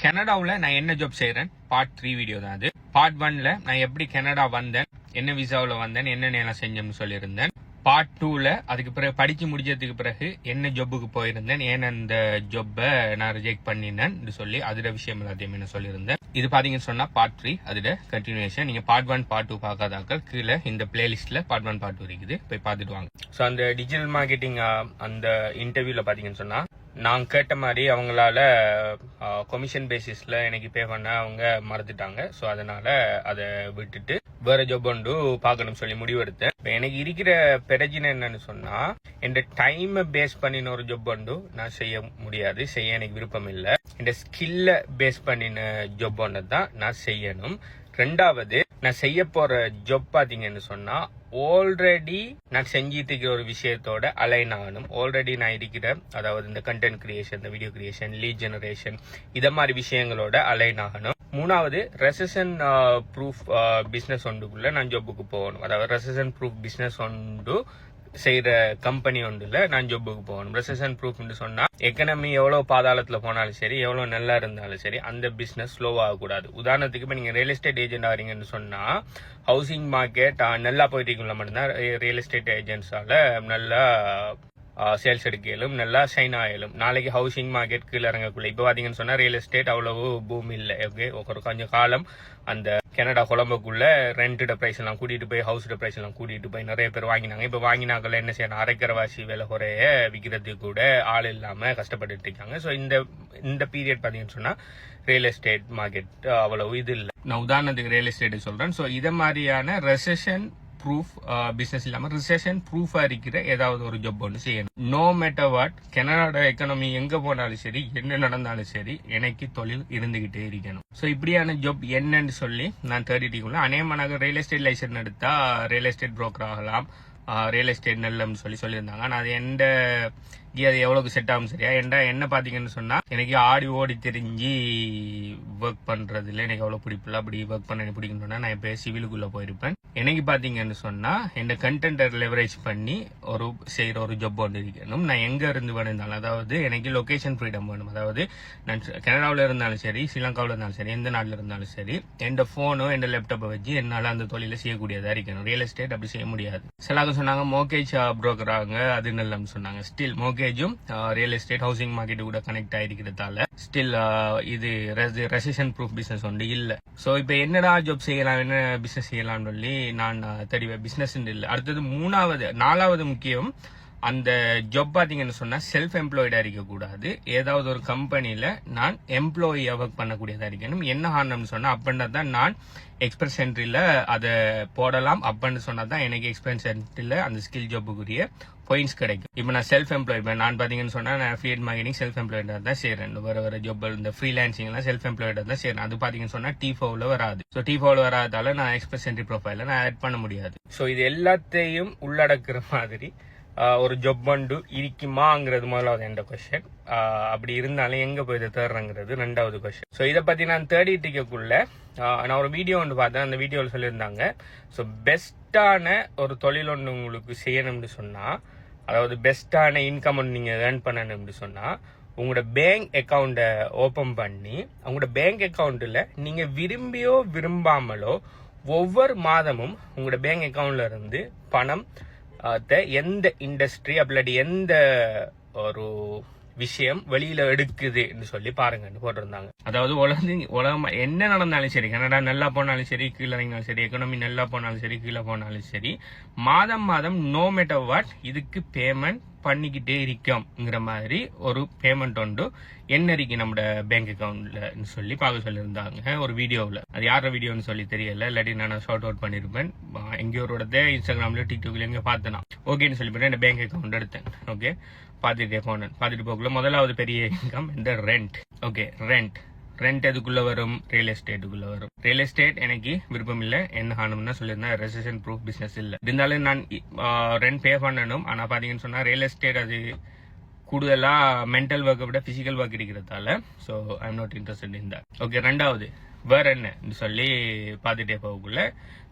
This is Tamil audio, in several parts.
கனடாவில் நான் என்ன ஜாப் செய்கிறேன் பார்ட் 3 வீடியோ தான் அது. பார்ட் 1ல நான் எப்படி கனடா வந்தேன், என்ன விசாவில் வந்தேன், என்னென்ன செஞ்சேன்னு சொல்லியிருந்தேன். பார்ட் 2ல அதுக்கு பிறகு படிச்சு முடிச்சதுக்கு பிறகு என்ன ஜாப்புக்கு போயிருந்தேன், ஏன் அந்த ஜாப்பை நான் ரிஜெக்ட் பண்ணினேன் சொல்லி அதோட விஷயம் எல்லாத்தையும் என்ன சொல்லியிருந்தேன். இது பாத்தீங்கன்னு சொன்னா பார்ட் 3 அதோட கண்டினியூஷன். நீங்க பார்ட் 1 பார்ட் 2 பார்க்காதாக்கள் கீழே இந்த பிளேலிஸ்ட்ல பார்ட் 1 பார்ட் 2 இருக்குது, போய் பார்த்துட்டு வாங்க. ஸோ அந்த டிஜிட்டல் மார்க்கெட்டிங் அந்த இன்டர்வியூல பாத்தீங்கன்னு சொன்னா நான் கேட்ட மாதிரி அவங்களால கமிஷன் பேசிஸ்ல எனக்கு பே பண்ண அவங்க மறந்துட்டாங்க. ஸோ அதனால அதை விட்டுட்டு வேற ஜாப் ஒன்று பார்க்கணும் சொல்லி முடிவெடுத்தேன். இப்போ எனக்கு இருக்கிற பிரச்சனை என்னன்னு சொன்னா, என் டைமை பேஸ் பண்ணின ஒரு ஜாப் ஒன்று நான் செய்ய முடியாது, செய்ய எனக்கு விருப்பம் இல்லை. என் ஸ்கில்ல பேஸ் பண்ணின ஜாப் ஒன்று தான் நான் செய்யணும். ரெண்டாவது, நான் செய்ய போற ஜாப் பாத்தீங்கன்னு சொன்னா ஆல்ரெடி நான் செஞ்சிட்டு இருக்கிற ஒரு விஷயத்தோட அலைன் ஆகணும். ஆல்ரெடி நான் இருக்கிற, அதாவது இந்த கண்டென்ட் கிரியேஷன், இந்த வீடியோ கிரியேஷன், லீட் ஜெனரேஷன், இத மாதிரி விஷயங்களோட அலைன் ஆகணும். மூணாவது, ரெசஷன் ப்ரூஃப் பிசினஸ் ஒன்றுக்குள்ள நான் ஜாப்புக்கு போகணும். அதாவது ரெசஷன் ப்ரூஃப் பிசினஸ் ஒன்று செய்யற கம்பெனி ஒன்றுல நான் ஜாப்புக்கு போகணும். ரெசஷன் ப்ரூஃப்னு சொன்னா எக்கனமி எவ்வளவு பாதாளத்துல போனாலும் சரி, எவ்வளவு நல்லா இருந்தாலும் சரி, அந்த பிசினஸ் ஸ்லோ ஆகக்கூடாது. உதாரணத்துக்கு இப்ப நீங்க ரியல் எஸ்டேட் ஏஜென்ட் ஆறீங்கன்னு சொன்னா, ஹவுசிங் மார்க்கெட் நல்லா போயிட்டு இருக்குள்ள மட்டும்தான் ரியல் எஸ்டேட் ஏஜென்ட்ஸால நல்லா சேல்ஸ் எடுக்கலும், நல்லா ஷைன் ஆகலும். நாளைக்கு ஹவுசிங் மார்க்கெட் கீழே இறங்கக்குள்ள இப்ப பாத்தீங்கன்னு சொன்னா ரியல் எஸ்டேட் அவ்வளவு பூமி இல்லை. ஓகே, கொஞ்சம் காலம் அந்த கனடா கொலம்புக்குள்ள ரெண்டோட பிரைஸ் எல்லாம் கூட்டிட்டு போய், ஹவுஸோட பிரைஸ் எல்லாம் கூட்டிட்டு போய் நிறைய பேர் வாங்கினாங்க. இப்ப வாங்கினாக்கள் என்ன செய்யணும், அரைக்கரவாசி விலை குறைய விற்கிறதுக்கு கூட ஆள் இல்லாம கஷ்டப்பட்டு இருக்காங்க. ஸோ இந்த பீரியட் பாத்தீங்கன்னு சொன்னா ரியல் எஸ்டேட் மார்க்கெட் அவ்வளவு இது இல்லை. நான் உதாரணத்துக்கு ரியல் எஸ்டேட் சொல்றேன். ஸோ இதை மாதிரியான ரெசஷன் ப்ரூஃப் பிசினஸ் இல்லாம ரிசெஷன் ப்ரூஃபா இருக்கிற ஏதாவது ஒரு ஜாப் ஒன்று செய்யணும். No matter what, Canada economy எங்க போனாலும் சரி, என்ன நடந்தாலும் சரி, எனக்கு தொழில் இருந்துகிட்டே இருக்கணும். ஸோ இப்படியான ஜாப் என்னன்னு சொல்லி நான் தேடிட்டிக்குள்ள அநேகமாக ரியல் எஸ்டேட் லைசன்ஸ் எடுத்தா ரியல் எஸ்டேட் புரோக்கர் ஆகலாம், ரியல் எஸ்டேட் நல்லம்னு சொல்லியிருந்தாங்க. ஆனால் அது அது எவ்வளவுக்கு செட் ஆகும் சரியா என்ன பாத்தீங்கன்னு சொன்னா, எனக்கு ஆடி ஓடி தெரிஞ்சு ஒர்க் பண்றதுல எனக்கு அவ்வளவு பிடிப்பில்ல. அப்படி ஒர்க் பண்ண எனக்கு பிடிக்கணும்னா நான் இப்ப சிவிலுக்குள்ள போயிருப்பேன். எனக்கு பாத்தீங்கன்னு சொன்னா என் கண்டென்ட்டை லெவரேஜ் பண்ணி செய்யற ஒரு ஜாப் ஒன்று இருக்கணும். நான் எங்க இருந்து வேணும்னாலும், அதாவது எனக்கு லொகேஷன் ஃப்ரீடம் வேணும். அதாவது நான் கனடாவில் இருந்தாலும் சரி, ஸ்ரீலங்காவில் இருந்தாலும் சரி, எந்த நாட்டில் இருந்தாலும் சரி, என் போனோ என் லேப்டாப்பை வச்சு என்னால அந்த தொழில செய்யக்கூடியதா இருக்கணும். ரியல் எஸ்டேட் அப்படி செய்ய முடியாது. சிலாக சொன்னாங்க மோர்கேஜ் புரோக்கர் ஆகுங்க, அது நல்லன்னு சொன்னாங்க. ஸ்டில் மோர்கேஜும் ரியல் எஸ்டேட் ஹவுசிங் மார்க்கெட் கூட கனெக்ட் ஆயிருக்கிறதால ஸ்டில் இது ரெசிஷன் ப்ரூஃப் பிசினஸ் ஒன்று இல்ல. சோ இப்ப என்னடா ஜாப் செய்யலாம், என்ன பிசினஸ் செய்யலாம்னு சொல்லி நான் தெரிவேன். பிசினஸ் இல்ல. அடுத்தது நாலாவது முக்கியம், அந்த ஜாப் பாத்தீங்கன்னு சொன்னா செல்ஃப் எம்ப்ளாய்டா இருக்க கூடாது. ஏதாவது ஒரு கம்பெனில நான் எம்ப்ளாயியா ஒர்க் பண்ணக்கூடியதா இருக்கணும். என்ன காரணம்னு சொன்னா, அப்படின்னா தான் நான் எக்ஸ்பிரஸ் என்ட்ரில அதை போடலாம். அப்படின்னு சொன்னாதான் எனக்கு எக்ஸ்பிரஸ் என்ட்ரில அந்த ஸ்கில் ஜாப்புக்குரிய பாயிண்ட்ஸ் கிடைக்கும். இப்ப நான் செல்ஃப் எம்ப்ளாய்ட் நான் பாத்தீங்கன்னு சொன்னா, நான் அஃபிலியேட் மார்க்கெட்டிங் செல்ஃப் எம்ப்ளாய்டா தான் செய்யறேன். வேற ஜாப், இந்த ஃப்ரீலான்சிங் எல்லாம் செல்ஃப் எம்ப்ளாய்டா தான் செய்யறேன். அது பாத்தீங்கன்னு சொன்னா T4ல வராது. ஸோ T4ல வராதால நான் எக்ஸ்பிரஸ் என்ட்ரி ப்ரொஃபைல நான் ஆட் பண்ண முடியாது. ஸோ இது எல்லாத்தையும் உள்ளடக்குற மாதிரி ஒரு ஜாப் ஒன்று இருக்குமாங்கிறது முதலாவது எந்த கொஸ்டின். அப்படி இருந்தாலும் எங்க போய் இதை தேடுறங்கிறது ரெண்டாவது கொஸ்டின். ஸோ இதை பத்தி நான் தேடிட்டு இருக்கக்குள்ள நான் ஒரு வீடியோ ஒன்று பார்த்தேன். அந்த வீடியோவில் சொல்லியிருந்தாங்க, ஸோ பெஸ்டான ஒரு தொழில் ஒன்று உங்களுக்கு செய்யணும்னு சொன்னா, அதாவது பெஸ்டான இன்கம் ஒன்று நீங்க ஏர்ன் பண்ணணும்னு சொன்னா, உங்களோட பேங்க் அக்கௌண்ட்டை ஓபன் பண்ணி, உங்களோட பேங்க் அக்கௌண்ட்ல நீங்க விரும்பியோ விரும்பாமலோ ஒவ்வொரு மாதமும் உங்களோட பேங்க் அக்கௌண்ட்ல இருந்து பணம் எந்த இண்டஸ்ட்ரி அப்படி எந்த ஒரு விஷயம் வெளியில எடுக்குதுன்னு சொல்லி பாருங்கன்னு போட்டிருந்தாங்க. அதாவது உலகம் என்ன நடந்தாலும் சரி, கனடா நல்லா போனாலும் சரி, கீழே இறங்கினாலும் சரி, எக்கனாமி நல்லா போனாலும் சரி, கீழே போனாலும் சரி, மாதம் நோ மேட்டர் வாட் இதுக்கு பேமெண்ட் பண்ணிக்கிட்டே இருக்கோம்ங்கிற மாதிரி ஒரு பேமெண்ட் உண்டு என்ன இருக்கு நம்ம பேங்க் அக்கௌண்ட்ல சொல்லி பார்க்க சொல்லியிருந்தாங்க ஒரு வீடியோவில். அது யார வீடியோன்னு சொல்லி தெரியல, இல்லாட்டி நான் ஷார்ட் அவுட் பண்ணிருப்பேன். எங்கேயோட இன்ஸ்டாகிராம்ல டிக்டாக்ல எங்க பார்த்தேன். ஓகேன்னு சொல்லி என் பேங்க் அக்கௌண்ட் எடுத்தேன். ஓகே, பார்த்துட்டு போகல. முதலாவது பெரிய இன்கம் இந்த ரெண்ட். ஓகே, ரெண்ட் எதுக்குள்ள வரும், ரியல் எஸ்டேட்டுக்குள்ள வரும். ரியல் எஸ்டேட் எனக்கு விருப்பம் இல்ல. என்ன காரணம்னா சொல்லியிருந்தேன், ரெசிஷன் ப்ரூஃப் பிசினஸ் இல்ல. இருந்தாலும் நான் ரெண்ட் பே பண்ணணும். ஆனா பாத்தீங்கன்னு சொன்னா ரியல் எஸ்டேட் அது கூடுதலா மென்டல் ஒர்க்கை விட பிசிக்கல் ஒர்க் இருக்கிறதால so I am not interested in that. Okay, ரெண்டாவது வேற என்ன சொல்லி பார்த்துட்டே போகக்குள்ள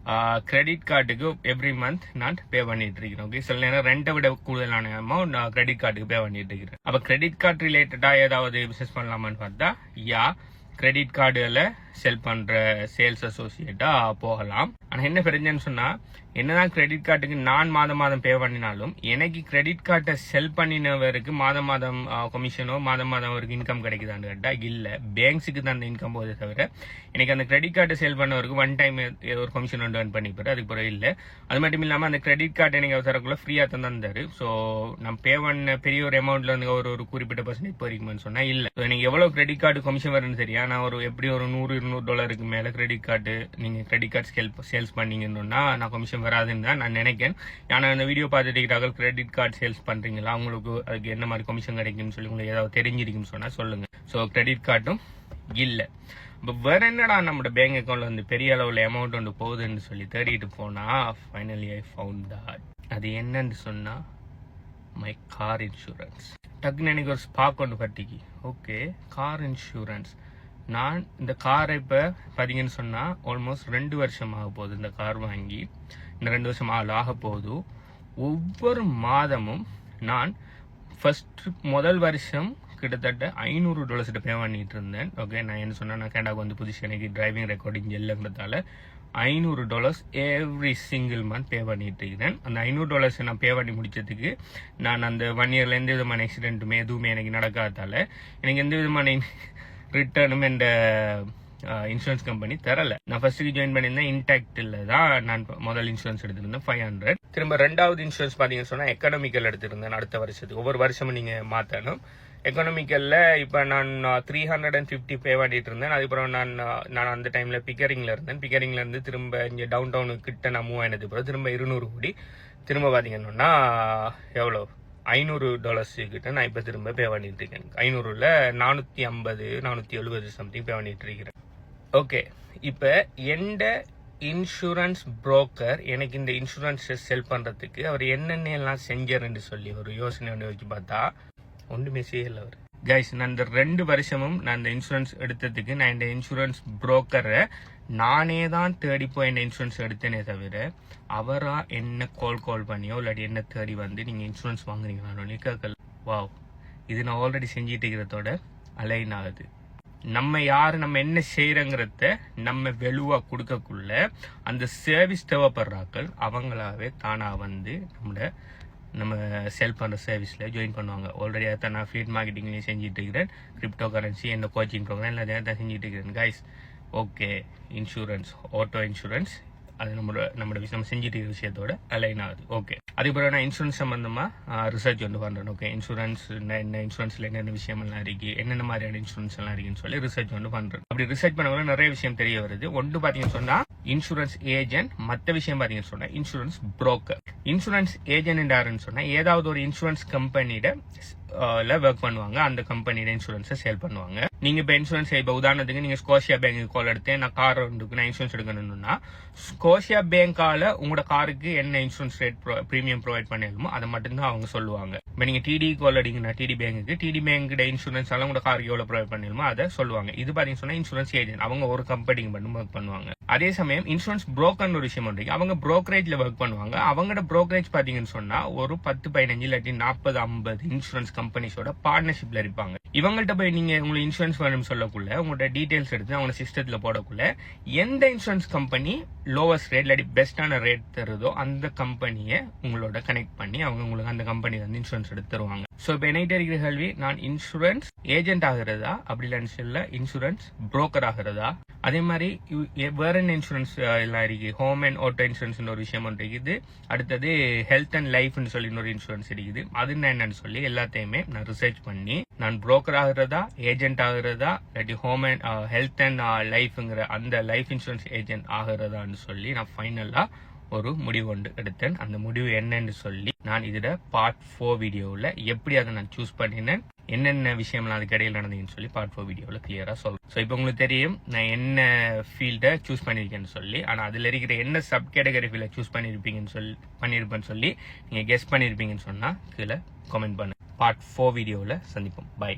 கிரெடிட் கார்டுக்கு எவ்ரி மந்த் நான் பே பண்ணிட்டு இருக்கிறேன். ஓகே, சில நேரம் ரெண்டை விட கூடுதலான அமௌண்ட் நான் கிரெடிட் கார்டுக்கு பே பண்ணிட்டு இருக்கிறேன். அப்ப கிரெடிட் கார்டு ரிலேட்டடா ஏதாவது பிசினஸ் பண்ணலாமான்னு பார்த்தா கிரெடிட் கார்டுல செல் பண்ற சேல்ஸ் அசோசியேட்டா போகலாம். ஆனா என்ன பிரச்சனைன்னு சொன்னா, என்னதான் கிரெடிட் கார்டுக்கு நான் மாதம் பே பண்ணினாலும் எனக்கு கிரெடிட் கார்டை செல் பண்ணினவருக்கு மாதம் கமிஷனோ மாதம் அவருக்கு இன்கம் கிடைக்குதான்னு கேட்டா இல்ல, பேங்க்ஸுக்கு தான் அந்த இன்கம் போதே தவிர எனக்கு அந்த கிரெடிட் கார்டை செல் பண்ணவருக்கு ஒன் டைம் ஒரு கமிஷன் ஒன்று ஏர்ன் பண்ணிப்பாரு, அதுக்கு பிறகு இல்லை. அது மட்டும் இல்லாம அந்த கிரெடிட் கார்டு எனக்கு அவர் தரக்குள்ள ஃப்ரீயா தான் தந்தாரு. ஸோ நான் பே பண்ண பெரிய ஒரு அமௌண்ட்ல இருந்து ஒரு குறிப்பிட்ட பர்சன்டேஜ் போயிருக்குன்னு சொன்னா இல்ல. எனக்கு எவ்வளவு கிரெடிட் கார்டு கமிஷன் வரும்னு தெரியா, நான் எப்படி ஒரு $100-200 மேல கிரெடிட் கார்டு நீங்க கிரெடிட் கார்டு சேல்ஸ் பண்ணீங்கன்னா நான் கமிஷன் வராதுன்னு தான் நான் நினைக்கிறேன். ஆனா அந்த வீடியோ பார்த்துட்டு கிரெடிட் கார்டு சேல்ஸ் பண்றீங்களா, உங்களுக்கு அதுக்கு என்ன மாதிரி கமிஷன் கிடைக்கும்னு சொல்லி உங்களுக்கு ஏதாவது தெரிஞ்சிருக்குன்னு சொன்னா சொல்லுங்க. ஸோ கிரெடிட் கார்டும் இல்ல. இப்போ வேற என்னடா நம்மளோட பேங்க் அக்கௌண்ட்ல வந்து பெரிய அளவுல அமௌண்ட் ஒன்று போகுதுன்னு சொல்லி தேடிட்டு போனா ஃபைனலி ஐ ஃபவுண்ட் தட். அது என்னன்னு சொன்னா மை கார் இன்சூரன்ஸ். டக்குன்னு எனக்கு ஒரு ஸ்பாக் ஒன்று பட்டிக்கு. Okay, car insurance. நான் இந்த காரை இப்போ பார்த்தீங்கன்னு சொன்னா ஆல்மோஸ்ட் 2 வருஷம் ஆக போகுது. இந்த கார் வாங்கி இந்த 2 வருஷம் ஆக போகுது. ஒவ்வொரு மாதமும் நான் முதல் வருஷம் கிட்டத்தட்ட $500 பே பண்ணிட்டு இருந்தேன். ஓகே, நான் என்ன சொன்னா, நான் கனடாக்கு வந்து புதுசு எனக்கு டிரைவிங் ரெக்கார்டிங் இல்லைங்கிறதால $500 எவ்ரி சிங்கிள் மந்த் பே பண்ணிட்டு இருக்கிறேன். அந்த $500 நான் பே பண்ணி முடிச்சதுக்கு நான் அந்த 1 இயர்ல எந்த விதமான ஆக்சிடென்ட்டுமே எதுவுமே எனக்கு நடக்காதால எனக்கு எந்த விதமான ரிட்டர்னும் இந்த இன்சூரன்ஸ் கம்பெனி தரல. நான் ஃபர்ஸ்ட்டுக்கு ஜாயின் பண்ணியிருந்தேன் இன்டாக்டில் தான். நான் முதல் இன்சூரன்ஸ் எடுத்திருந்தேன் 500. திரும்ப 2வது இன்சூரன்ஸ் பார்த்தீங்கன்னு சொன்னா எக்கனாமிக்கல் எடுத்திருந்தேன். அடுத்த வருஷத்துக்கு ஒவ்வொரு வருஷமும் நீங்க மாத்தணும். எக்கனாமிக்கல்ல இப்ப நான் 350 பே பண்ணிட்டு இருந்தேன். அதுக்கப்புறம் நான் அந்த டைம்ல பிக்கரிங்ல இருந்தேன். பிக்கரிங்ல இருந்து திரும்ப இங்க டவுன் டவுனுக்கு கிட்ட நான் மூவ் ஆனது பிறகு திரும்ப 200 கோடி திரும்ப பாத்தீங்கன்னா எவ்வளவு $500 கிட்ட நான் இப்ப திரும்ப பே பண்ணிட்டு இருக்கேன். 500ல 450-470 சம்திங் பே பண்ணிட்டு இருக்கிறேன். ஓகே, இப்ப எந்த இன்சூரன்ஸ் புரோக்கர் எனக்கு இந்த இன்சூரன்ஸ் செல் பண்றதுக்கு அவர் என்னென்ன எல்லாம் செஞ்சாருன்னு சொல்லி ஒரு யோசனை ஒன்று வச்சு பார்த்தா ஒன்றுமே செய்யல அவர். கைஸ், நான் இந்த 2 வருஷமும் நான் இந்த இன்சூரன்ஸ் எடுத்ததுக்கு நான் இந்த இன்சூரன்ஸ் புரோக்கரை நானே தான் தேடி போய் இந்த இன்சூரன்ஸ் எடுத்தேனே தவிர அவரா என்ன கால் பண்ணியோ இல்லாட்டி என்ன தேடி வந்து நீங்க இன்சூரன்ஸ் வாங்குறீங்களா கேட்கல. வாவ், இது நான் ஆல்ரெடி செஞ்சுட்டு இருக்கிறதோட அலைன் ஆகுது. நம்ம யாரு நம்ம என்ன செய்யறங்கிறத நம்ம வெளுவா கொடுக்கக்குள்ள அந்த சர்வீஸ் தேவைப்படுறாக்கள் அவங்களாவே தானா வந்து நம்ம செல் பண்ற சர்வீஸ்ல ஜாயின் பண்ணுவாங்க. ஆல்ரெடி அதை நான் ஃபீல்ட் மார்க்கெட்டிங்லயும் செஞ்சுட்டு இருக்கிறேன். கிரிப்டோ கரன்சி என்ன கோச்சிங் ப்ரோக்ராம் எல்லாத்தையும் செஞ்சுட்டு இருக்கிறேன். Guys, okay, insurance, auto insurance அது நம்ம செஞ்சுட்டு இருக்கிற விஷயத்தோட அலைன் ஆகுது. ஓகே, அதுக்கப்புறம் நான் இன்சூரன்ஸ் சம்பந்தமா ரிசர்ச் வந்து பண்றேன். ஓகே, இன்சூரன்ஸ் என்ன, இன்சூரன்ஸ்ல என்னென்ன விஷயம் எல்லாம் இருக்கு, என்னென்ன மாதிரியான இன்சூரன்ஸ் எல்லாம் இருக்குன்னு சொல்லி ரிசர்ச் வந்து பண்றேன். அப்படி ரிசர்ச் பண்ணவங்க நிறைய விஷயம் தெரிய வருது. ஒன்று பாத்தீங்கன்னு சொன்னா இன்சூரன்ஸ் ஏஜென்ட், மற்ற விஷயம் பாத்தீங்கன்னு சொன்னா இன்சூரன்ஸ் புரோக்கர். இன்சூரன்ஸ் ஏஜென்ட் யாருன்னு சொன்னா ஏதாவது ஒரு இன்சூரன்ஸ் கம்பெனியிட ஒர்க் பண்ணுவாங்க. அந்த கம்பெனியில இன்சூரன்ஸை சேல் பண்ணுவாங்க. நீங்க இப்ப இன்சூரன்ஸ் இப்ப உதாரணத்துக்கு நீங்க ஸ்கோஷியா பேங்க் கால் எடுத்து நான் கார் நான் இன்சூரன்ஸ் எடுக்கணும்னா ஸ்கோஷியா பேங்கால உங்களோட காருக்கு என்ன இன்சூரன்ஸ் ரேட் பிரீமியம் ப்ரொவைட் பண்ணிருமோ அதை மட்டும்தான் அவங்க சொல்லுவாங்க. இப்ப நீங்க டிடி கால் அடிங்கன்னா டிடி பேங்க் இன்சூரன்ஸ் எல்லாம் உங்களோட காருக்கு எவ்வளவு ப்ரொவைட் பண்ணிருமோ அதை சொல்லுவாங்க. இது பாத்தீங்கன்னா சொன்னா இன்சூரன்ஸ் ஏஜென்ட், அவங்க ஒரு கம்பெனிக்கு மட்டும் ஒர்க் பண்ணுவாங்க. அதே சமயம் இன்சூரன்ஸ் புரோக்கர் ஒரு விஷயம் இருக்கு, அவங்க புரோக்கரேஜ்ல ஒர்க் பண்ணுவாங்க. அவங்களோட புரோக்கரேஜ் பாத்தீங்கன்னு சொன்னா ஒரு 10-15 இல்லாட்டி 40-50 இன்சூரன்ஸ் கம்பெனிஸோட பார்ட்னர்ஷிப்ல இருப்பாங்க. இவங்கள்ட்ட போய் நீங்க உங்களுக்கு இன்சூரன்ஸ் வேணும்னு சொல்லக்குள்ள உங்களோட டீடைல்ஸ் எடுத்து அவங்க சிஸ்டத்துல போடக்குள்ள எந்த இன்சூரன்ஸ் கம்பெனி லோவஸ்ட் ரேட் இல்லாட்டி பெஸ்டான ரேட் தருதோ அந்த கம்பெனியை உங்களோட கனெக்ட் பண்ணி அவங்க உங்களுக்கு அந்த கம்பெனி வந்து இன்சூரன்ஸ் எடுத்து தருவாங்க. சோ இப்ப என்ன இருக்கிற கேள்வி, நான் இன்சூரன்ஸ் ஏஜென்ட் ஆகிறதா அப்படி இல்லைன்னு இன்சூரன்ஸ் புரோக்கர் ஆகிறதா? அதே மாதிரி வேற என்ன இன்சூரன்ஸ் எல்லாம் இருக்கு, ஹோம் அண்ட் ஆட்டோ இன்சூரன்ஸ் ஒரு விஷயம் ஒன்று இருக்குது. அடுத்தது ஹெல்த் அண்ட் லைஃப்னு சொல்லி இன்னொரு இன்சூரன்ஸ் இருக்குது. அது என்னன்னு சொல்லி எல்லாத்தையுமே நான் ரிசர்ச் பண்ணி நான் புரோக்கர் ஆகிறதா ஏஜென்ட் ஆகிறதா இல்லாட்டி ஹோம் அண்ட் ஹெல்த் அண்ட் லைஃப்ங்கிற அந்த லைஃப் இன்சூரன்ஸ் ஏஜென்ட் ஆகிறதான்னு சொல்லி நான் ஃபைனலா ஒரு முடிவு ஒன்று எடுத்தேன். அந்த முடிவு என்னன்னு சொல்லி நான் இதுல பார்ட் 4 வீடியோவில் எப்படி அதை நான் சூஸ் பண்ணினேன், என்னென்ன விஷயம்லாம் அதுக்கு இடையில் நடந்ததுன்னு சொல்லி பார்ட் 4 வீடியோவில் கிளியரா சொல்றேன். ஸோ இப்போ உங்களுக்கு தெரியும் நான் என்ன ஃபீல்டை சூஸ் பண்ணிருக்கேன்னு சொல்லி. ஆனா அதுல இருக்கிற என்ன சப் கேட்டகரி ஃபீல்ட சூஸ் பண்ணிருப்பேன்னு சொல்லி நீங்க கெஸ் பண்ணிருப்பீங்கன்னு சொன்னா கீழே கமெண்ட் பண்ணுங்க. பார்ட் 4 வீடியோவில் சந்திப்போம். பை.